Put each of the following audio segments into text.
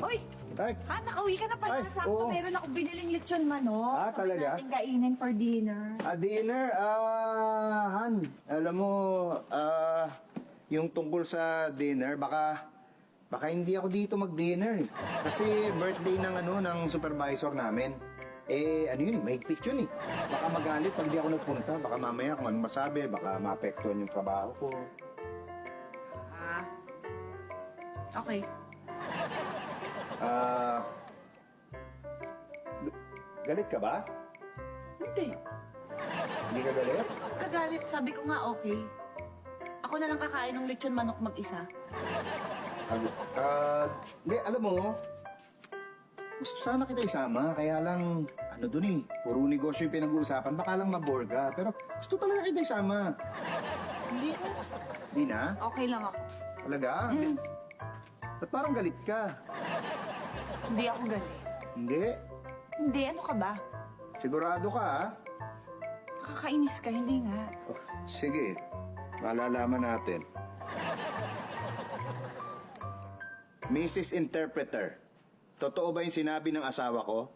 Uy! Ay, Nakauwi ka na pala. Ay, Sakto, oo. meron akong biniling lechon manok. Talaga? Natin kainin for dinner. dinner, Han, alam mo, yung tungkol sa dinner, baka hindi ako dito mag-dinner. Kasi birthday ng supervisor namin. Mahigpit yun eh. Baka magalit pag di ako nagpunta. Baka mamaya kung anong masabi, baka maapektuhan yung trabaho ko. Okay. Galit ka ba? Hindi. Hindi ka galit? Kagalit. Sabi ko nga okay. Ako na lang kakain ng lechon manok mag-isa. Hindi, alam mo, gusto sana kita isama, kaya lang, puro negosyo yung pinag-uusapan, baka lang mabore ka. Pero gusto talaga kita isama. Hindi na. Di na? Okay lang ako. Talaga? Ba't parang galit ka? Hindi ako galit. Hindi? Hindi, ano ka ba? Sigurado ka, ha? Nakakainis ka, hindi nga. Oh, sige, malalaman natin. Mrs. Interpreter, totoo ba yung sinabi ng asawa ko?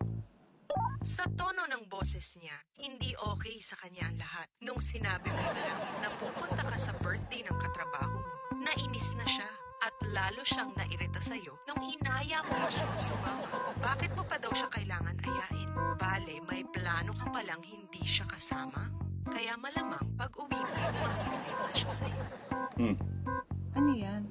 Sa tono ng boses niya, hindi okay sa kanya ang lahat. Nung sinabi mo pa lang na pupunta ka sa birthday ng katrabaho mo, nainis na siya at lalo siyang nairita sa'yo nung hinaya mo pa siyang sumama. Bakit mo pa daw siya kailangan ayain? Bale, may plano ka palang hindi siya kasama? Kaya malamang pag-uwi mo, mas galit na siya sa'yo. Ano yan?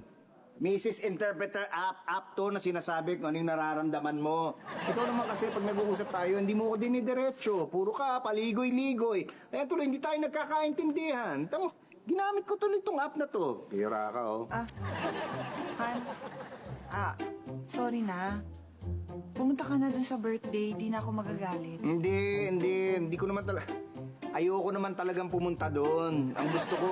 Mrs. Interpreter, up to na sinasabi kung ano yung nararamdaman mo. Ikaw naman kasi pag nag-uusap tayo, hindi mo ko dinidiretso. Puro ka, paligoy-ligoy. Kaya tuloy, hindi tayo nagkakaintindihan. Tamo, ginamit ko tuloy itong app na to. Pira ka, oh. Han, sorry na. Pumunta ka na dun sa birthday, di na ako magagalit. Hindi ko naman talaga... Ayoko naman talagang pumunta doon. Ang gusto ko,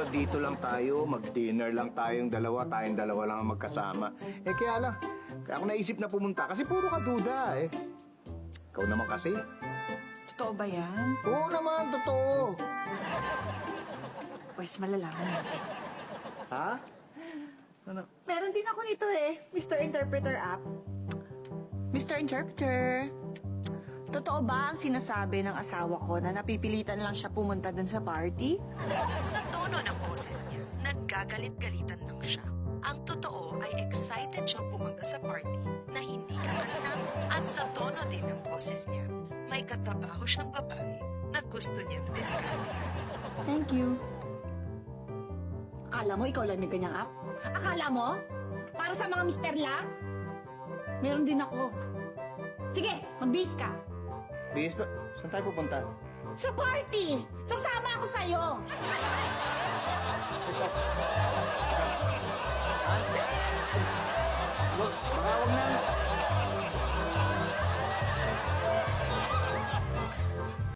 dito lang tayo, mag-dinner lang tayong tayong dalawa lang ang magkasama. Kaya lang, kaya ako naisip na pumunta kasi puro ka duda, eh. Ikaw naman kasi. Totoo ba yan? Oo naman, totoo. Pwes malalaman natin. Ha? Ano? Meron din ako nito eh, Mr. Interpreter app. Mr. Interpreter, totoo ba ang sinasabi ng asawa ko na napipilitan lang siya pumunta dun sa party? Sa tono ng boses niya, naggagalit-galitan lang siya. Ang totoo ay excited siyang pumunta sa party na hindi ka kasama. At sa tono din ng boses niya, may katrabaho siyang babae na gusto niyang diskartehan. Thank you. Akala mo ikaw lang may ganyang app? Akala mo? Para sa mga mister lang? Meron din ako. Sige, mabis ka. Bis, saan tayo pupunta? Sa party! Sasama ako sa'yo!